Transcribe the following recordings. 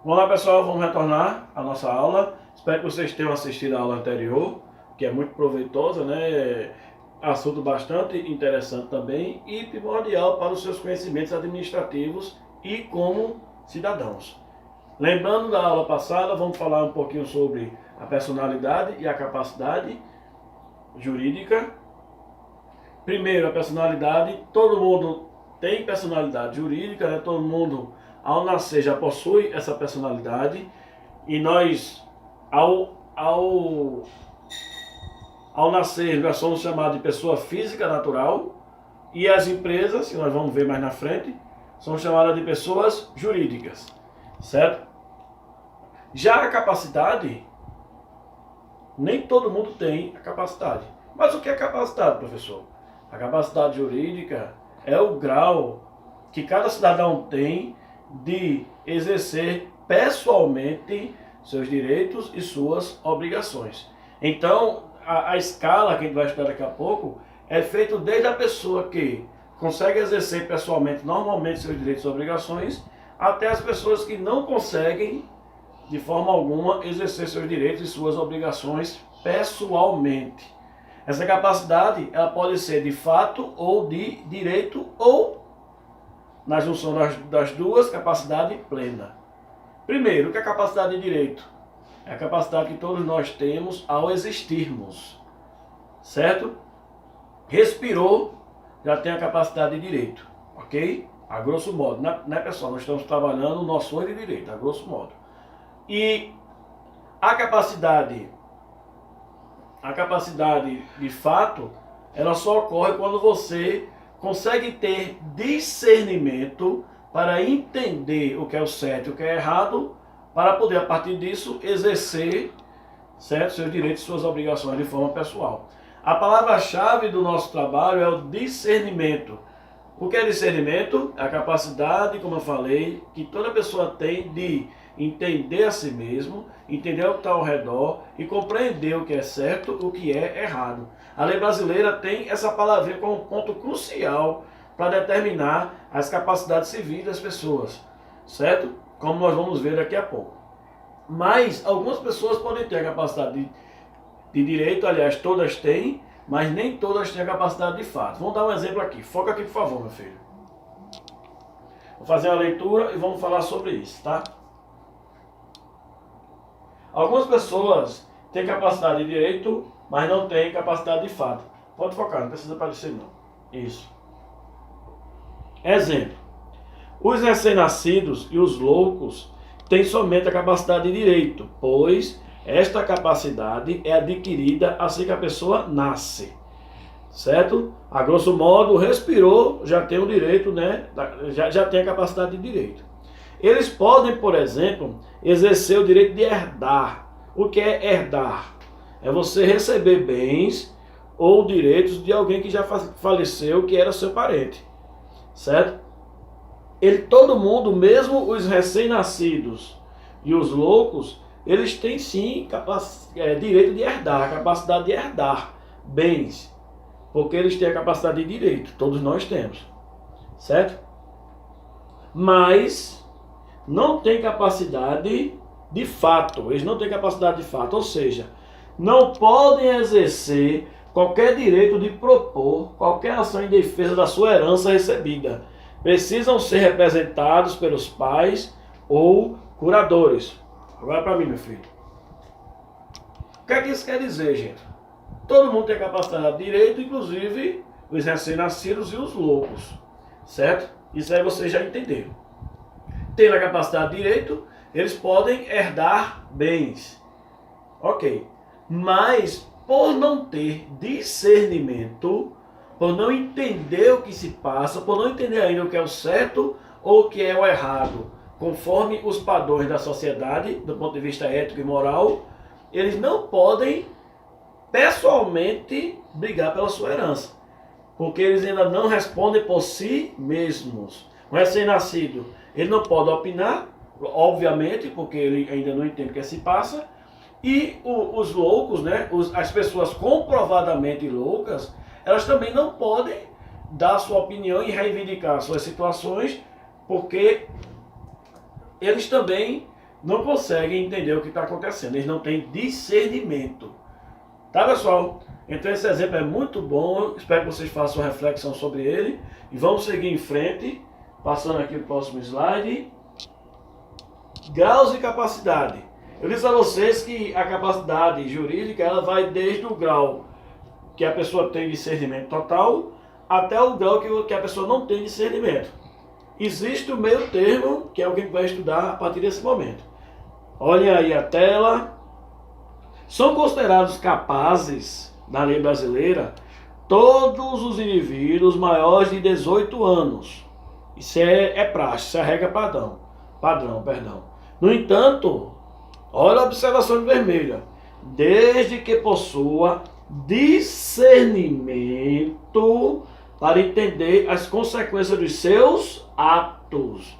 Olá pessoal, vamos retornar à nossa aula. Espero que vocês tenham assistido a aula anterior, que é muito proveitosa, né? Assunto bastante interessante também e primordial para os seus conhecimentos administrativos e como cidadãos. Lembrando da aula passada, vamos falar um pouquinho sobre a personalidade e a capacidade jurídica. Primeiro, a personalidade. Todo mundo tem personalidade jurídica, né? Todo mundo, ao nascer, já possui essa personalidade. E nós, ao nascer, nós somos chamados de pessoa física natural. E as empresas, que nós vamos ver mais na frente, são chamadas de pessoas jurídicas, certo? Já a capacidade, nem todo mundo tem a capacidade. Mas o que é capacidade, professor? A capacidade jurídica é o grau que cada cidadão tem de exercer pessoalmente seus direitos e suas obrigações. Então, a escala que a gente vai estudar daqui a pouco é feita desde a pessoa que consegue exercer pessoalmente, normalmente, seus direitos e obrigações, até as pessoas que não conseguem, de forma alguma, exercer seus direitos e suas obrigações pessoalmente. Essa capacidade, ela pode ser de fato ou de direito ou, na junção das duas, capacidade plena. Primeiro, o que é capacidade de direito? É a capacidade que todos nós temos ao existirmos, certo? Respirou, já tem a capacidade de direito, ok? A grosso modo, né pessoal? Nós estamos trabalhando noções de direito, a grosso modo. E a capacidade de fato, ela só ocorre quando você consegue ter discernimento para entender o que é o certo e o que é errado, para poder, a partir disso, exercer, certo, seus direitos e suas obrigações de forma pessoal. A palavra-chave do nosso trabalho é o discernimento. O que é discernimento? É a capacidade, como eu falei, que toda pessoa tem de entender a si mesmo, entender o que está ao redor e compreender o que é certo, o que é errado. A lei brasileira tem essa palavrinha como um ponto crucial para determinar as capacidades civis das pessoas, certo? Como nós vamos ver daqui a pouco. Mas algumas pessoas podem ter a capacidade de direito, aliás, todas têm, mas nem todas têm a capacidade de fato. Vamos dar um exemplo aqui. Foca aqui, por favor, meu filho. Vou fazer a leitura e vamos falar sobre isso, tá? Algumas pessoas têm capacidade de direito, mas não têm capacidade de fato. Pode focar, não precisa aparecer não. Isso. Exemplo. Os recém-nascidos e os loucos têm somente a capacidade de direito, pois esta capacidade é adquirida assim que a pessoa nasce. Certo? A grosso modo, respirou, já tem o direito, né? Já tem a capacidade de direito. Eles podem, por exemplo, exercer o direito de herdar. O que é herdar? É você receber bens ou direitos de alguém que já faleceu, que era seu parente. Certo? Todo mundo, mesmo os recém-nascidos e os loucos, eles têm sim direito de herdar, capacidade de herdar bens. Porque eles têm a capacidade de direito, todos nós temos. Certo? Mas não tem capacidade de fato. Eles não têm capacidade de fato, ou seja, não podem exercer qualquer direito de propor qualquer ação em defesa da sua herança recebida. Precisam ser representados pelos pais ou curadores. Agora para mim, meu filho. O que é que isso quer dizer, gente? Todo mundo tem capacidade de direito, inclusive os recém-nascidos e os loucos. Certo? Isso aí vocês já entenderam. Tendo a capacidade de direito, eles podem herdar bens. Ok. Mas, por não ter discernimento, por não entender o que se passa, por não entender ainda o que é o certo ou o que é o errado, conforme os padrões da sociedade, do ponto de vista ético e moral, eles não podem pessoalmente brigar pela sua herança. Porque eles ainda não respondem por si mesmos. Um recém-nascido, ele não pode opinar, obviamente, porque ele ainda não entende o que se passa. E os loucos, né, as pessoas comprovadamente loucas, elas também não podem dar sua opinião e reivindicar suas situações, porque eles também não conseguem entender o que está acontecendo, eles não têm discernimento. Tá, pessoal? Então esse exemplo é muito bom, espero que vocês façam uma reflexão sobre ele e vamos seguir em frente, passando aqui o próximo slide. Graus de capacidade. Eu disse a vocês que a capacidade jurídica ela vai desde o grau que a pessoa tem discernimento total até o grau que a pessoa não tem discernimento. Existe o meio termo, que é o que a gente vai estudar a partir desse momento. Olhem aí a tela. São considerados capazes, na lei brasileira, todos os indivíduos maiores de 18 anos. Isso é praxe, isso é regra padrão. No entanto, olha a observação vermelha. Desde que possua discernimento para entender as consequências dos seus atos.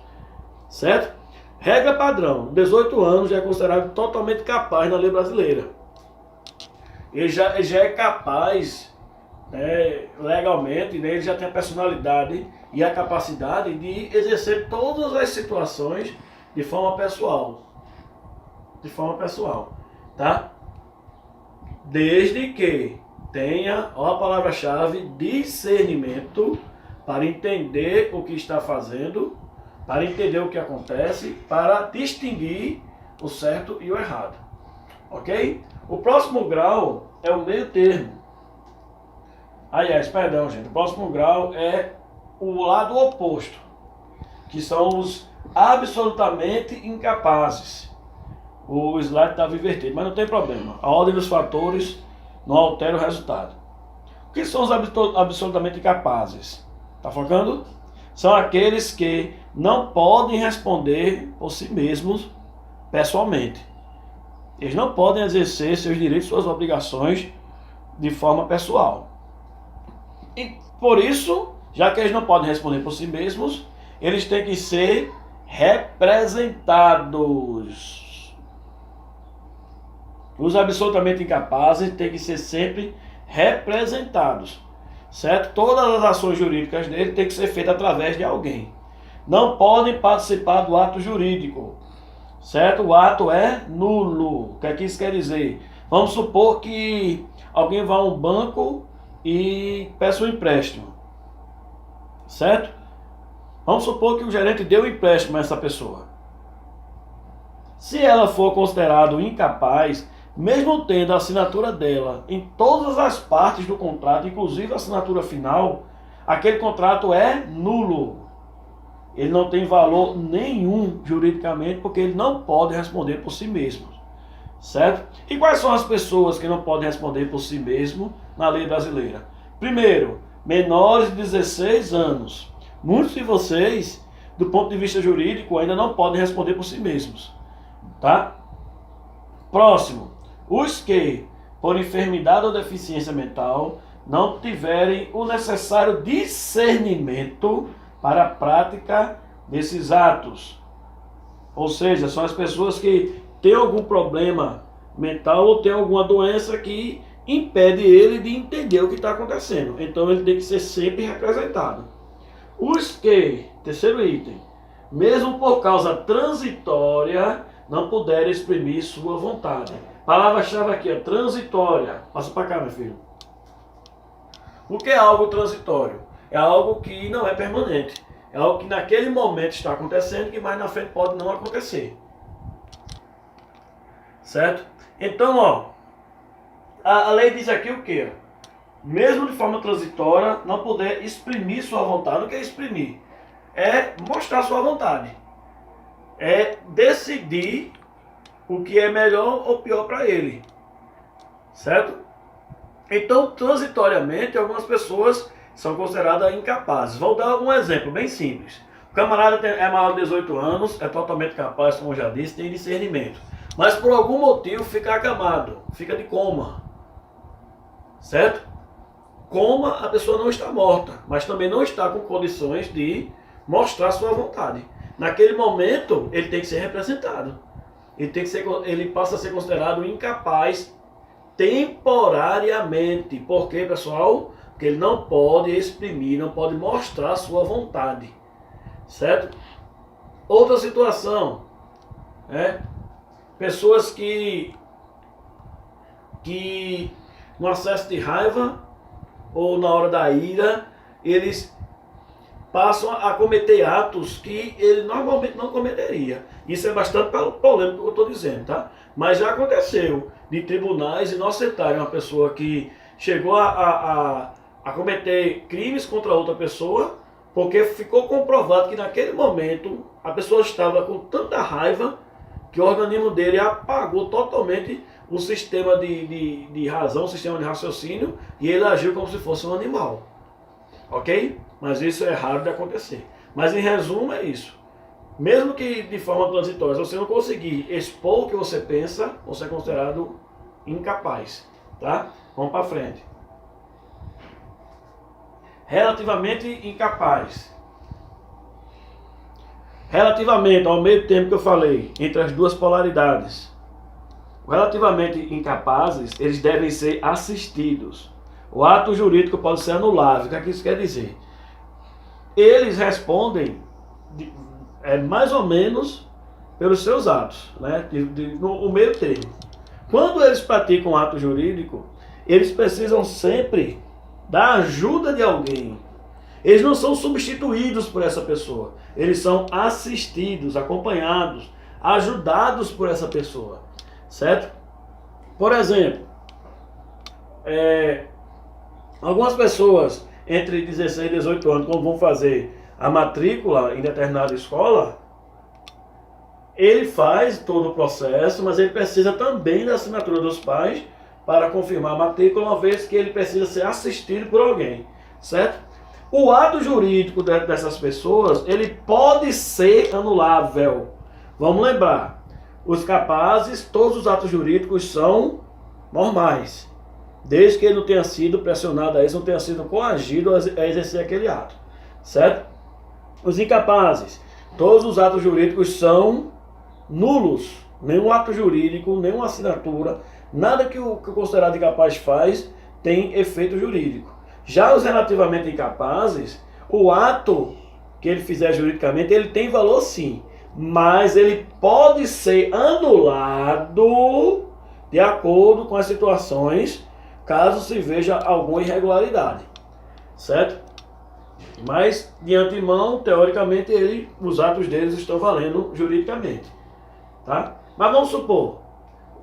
Certo? Regra padrão, 18 anos já é considerado totalmente capaz na lei brasileira. Ele já é capaz, legalmente, ele já tem a personalidade e a capacidade de exercer todas as situações de forma pessoal. Tá? Desde que tenha, ó, a palavra-chave, discernimento para entender o que está fazendo, para entender o que acontece, para distinguir o certo e o errado. Ok? O próximo grau é o meio termo. O próximo grau é o lado oposto, que são os absolutamente incapazes. O slide estava invertido, mas não tem problema. A ordem dos fatores não altera o resultado. O que são os absolutamente incapazes? Tá focando? São aqueles que não podem responder por si mesmos pessoalmente. Eles não podem exercer seus direitos, suas obrigações de forma pessoal. E por isso, já que eles não podem responder por si mesmos, eles têm que ser representados. Os absolutamente incapazes têm que ser sempre representados. Certo? Todas as ações jurídicas dele têm que ser feitas através de alguém. Não podem participar do ato jurídico. Certo? O ato é nulo. O que é que isso quer dizer? Vamos supor que alguém vá a um banco e peça um empréstimo. Certo? Vamos supor que o gerente deu um empréstimo a essa pessoa. Se ela for considerada incapaz, mesmo tendo a assinatura dela em todas as partes do contrato, inclusive a assinatura final, aquele contrato é nulo. Ele não tem valor nenhum juridicamente, porque ele não pode responder por si mesmo. Certo? E quais são as pessoas que não podem responder por si mesmo na lei brasileira? Primeiro, menores de 16 anos. Muitos de vocês, do ponto de vista jurídico, ainda não podem responder por si mesmos. Tá? Próximo. Os que, por enfermidade ou deficiência mental, não tiverem o necessário discernimento para a prática desses atos. Ou seja, são as pessoas que têm algum problema mental ou têm alguma doença que impede ele de entender o que está acontecendo. Então ele tem que ser sempre representado. Os que, terceiro item, mesmo por causa transitória, não puderem exprimir sua vontade. Palavra-chave aqui, transitória. Passa para cá, meu filho. O que é algo transitório? É algo que não é permanente. É algo que naquele momento está acontecendo, que mais na frente pode não acontecer. Certo? Então, ó, a lei diz aqui o quê? Mesmo de forma transitória, não poder exprimir sua vontade. O que é exprimir? É mostrar sua vontade. É decidir o que é melhor ou pior para ele. Certo? Então, transitoriamente, algumas pessoas são consideradas incapazes. Vou dar um exemplo bem simples. O camarada é maior de 18 anos, é totalmente capaz, como eu já disse, tem discernimento. Mas por algum motivo fica acamado, fica de coma. Certo? Coma, a pessoa não está morta, mas também não está com condições de mostrar sua vontade. Naquele momento, ele tem que ser representado. Ele passa a ser considerado incapaz temporariamente. Por quê, pessoal? Porque ele não pode exprimir, não pode mostrar sua vontade. Certo? Outra situação. né? Pessoas que no acesso de raiva ou na hora da ira, eles passam a cometer atos que ele normalmente não cometeria. Isso é bastante polêmico que eu estou dizendo, tá? Mas já aconteceu de tribunais inocentarem uma pessoa que chegou a cometer crimes contra outra pessoa, porque ficou comprovado que naquele momento a pessoa estava com tanta raiva que o organismo dele apagou totalmente o sistema de razão, o sistema de raciocínio, e ele agiu como se fosse um animal. Ok? Mas isso é raro de acontecer. Mas em resumo é isso. Mesmo que de forma transitória, se você não conseguir expor o que você pensa, você é considerado incapaz. Tá? Vamos para frente. Relativamente incapaz. Relativamente ao meio tempo que eu falei, entre as duas polaridades. Relativamente incapazes, eles devem ser assistidos. O ato jurídico pode ser anulável. O que é que isso quer dizer? Eles respondem mais ou menos pelos seus atos, né? No meio termo. Quando eles praticam um ato jurídico, eles precisam sempre da ajuda de alguém. Eles não são substituídos por essa pessoa. Eles são assistidos, acompanhados, ajudados por essa pessoa. Certo? Por exemplo, algumas pessoas entre 16 e 18 anos, quando vão fazer a matrícula em determinada escola, ele faz todo o processo, mas ele precisa também da assinatura dos pais para confirmar a matrícula, uma vez que ele precisa ser assistido por alguém, certo? O ato jurídico dessas pessoas, ele pode ser anulável. Vamos lembrar, os capazes, todos os atos jurídicos são normais, desde que ele não tenha sido pressionado a isso, não tenha sido coagido a exercer aquele ato, certo? Os incapazes, todos os atos jurídicos são nulos, nenhum ato jurídico, nenhuma assinatura, nada que o considerado incapaz faz tem efeito jurídico. Já os relativamente incapazes, o ato que ele fizer juridicamente, ele tem valor sim, mas ele pode ser anulado de acordo com as situações, caso se veja alguma irregularidade, certo? Mas, de antemão, teoricamente, os atos deles estão valendo juridicamente, tá? Mas vamos supor,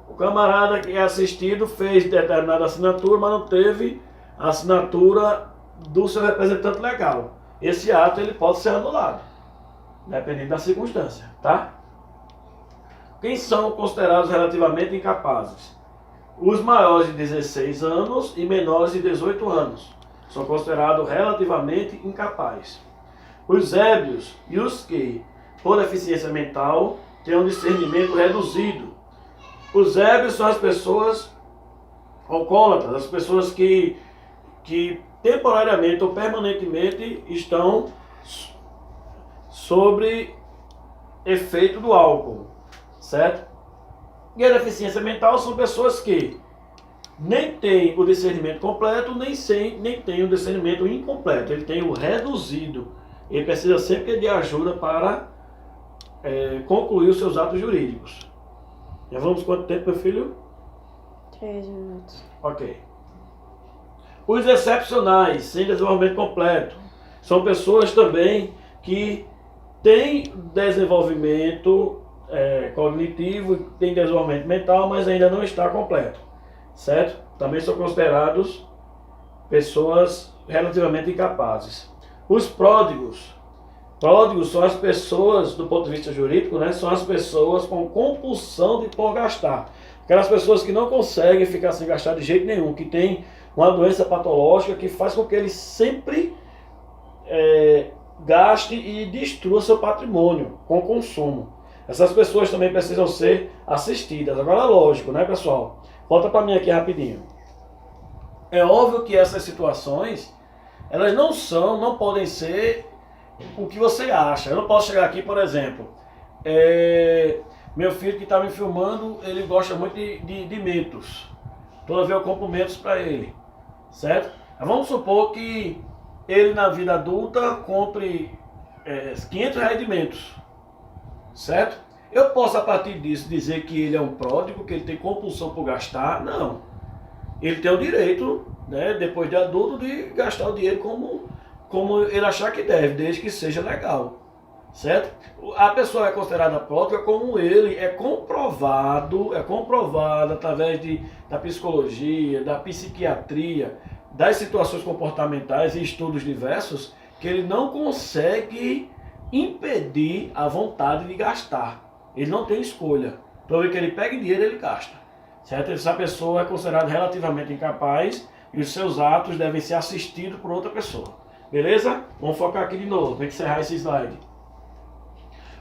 o camarada que é assistido fez determinada assinatura, mas não teve a assinatura do seu representante legal. Esse ato ele pode ser anulado, dependendo da circunstância, tá? Quem são considerados relativamente incapazes? Os maiores de 16 anos e menores de 18 anos são considerados relativamente incapazes. Os ébrios e os que, por deficiência mental, têm um discernimento reduzido. Os ébrios são as pessoas alcoólatras, as pessoas que temporariamente ou permanentemente estão sobre efeito do álcool, certo? E a deficiência mental são pessoas que nem têm o discernimento completo, nem têm o discernimento incompleto. Ele tem o reduzido. Ele precisa sempre de ajuda para concluir os seus atos jurídicos. Já vamos quanto tempo, meu filho? 3 minutos. Ok. Os excepcionais, sem desenvolvimento completo, são pessoas também que têm desenvolvimento cognitivo, têm desenvolvimento mental, mas ainda não está completo, certo? Também são considerados pessoas relativamente incapazes. Os pródigos são as pessoas, do ponto de vista jurídico, né, são as pessoas com compulsão de por gastar. Aquelas pessoas que não conseguem ficar sem gastar de jeito nenhum, que têm uma doença patológica que faz com que ele sempre gaste e destrua seu patrimônio com consumo. Essas pessoas também precisam ser assistidas. Agora, lógico, né, pessoal? Volta para mim aqui rapidinho. É óbvio que essas situações, elas não podem ser o que você acha. Eu não posso chegar aqui, por exemplo, meu filho que está me filmando, ele gosta muito de mentos. Toda vez eu compro mentos para ele, certo? Mas vamos supor que ele na vida adulta compre R$500 de mentos, certo? Eu posso, a partir disso, dizer que ele é um pródigo, que ele tem compulsão por gastar? Não. Ele tem o direito, né, depois de adulto, de gastar o dinheiro como ele achar que deve, desde que seja legal. Certo? A pessoa é considerada pródiga como ele é comprovado através da psicologia, da psiquiatria, das situações comportamentais e estudos diversos, que ele não consegue impedir a vontade de gastar. Ele não tem escolha. Toda vez que ele pega dinheiro, ele gasta. Certo? Essa pessoa é considerada relativamente incapaz e os seus atos devem ser assistidos por outra pessoa. Beleza? Vamos focar aqui de novo, tem que encerrar esse slide.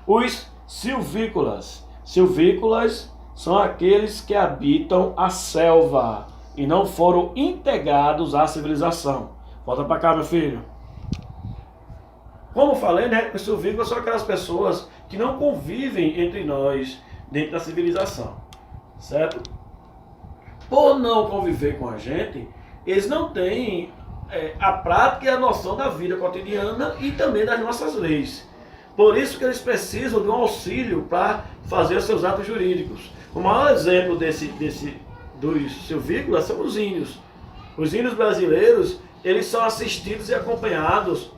Os silvícolas. Silvícolas são aqueles que habitam a selva e não foram integrados à civilização. Volta para cá, meu filho. Como falei, né? Os silvícolas são aquelas pessoas que não convivem entre nós dentro da civilização. Certo? Por não conviver com a gente, eles não têm a prática e a noção da vida cotidiana e também das nossas leis. Por isso que eles precisam de um auxílio para fazer seus atos jurídicos. O maior exemplo dos silvícolas são os índios. Os índios brasileiros, eles são assistidos e acompanhados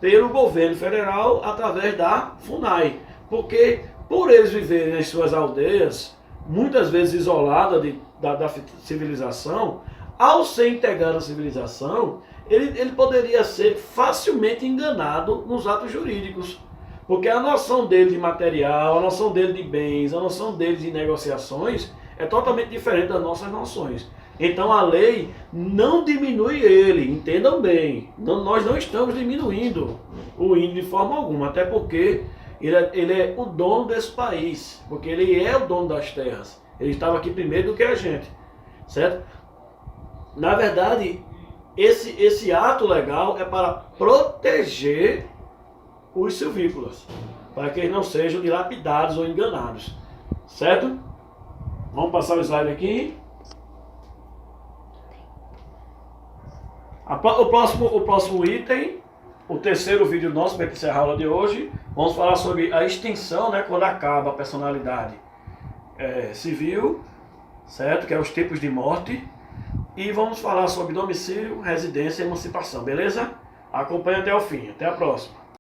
pelo governo federal através da FUNAI. Porque por eles viverem nas suas aldeias, muitas vezes isoladas da civilização, ao ser integrado à civilização, ele poderia ser facilmente enganado nos atos jurídicos. Porque a noção dele de material, a noção dele de bens, a noção dele de negociações é totalmente diferente das nossas noções. Então a lei não diminui ele, entendam bem. Nós não estamos diminuindo o índio de forma alguma, até porque ele é o dono desse país, porque ele é o dono das terras. Ele estava aqui primeiro do que a gente, certo? Na verdade, esse ato legal é para proteger os silvícolas, para que eles não sejam dilapidados ou enganados, certo? Vamos passar o slide aqui. O próximo item, o terceiro vídeo nosso para encerrar a aula de hoje, vamos falar sobre a extinção, né, quando acaba a personalidade civil, certo? Que é os tipos de morte. E vamos falar sobre domicílio, residência e emancipação, beleza? Acompanhe até o fim. Até a próxima.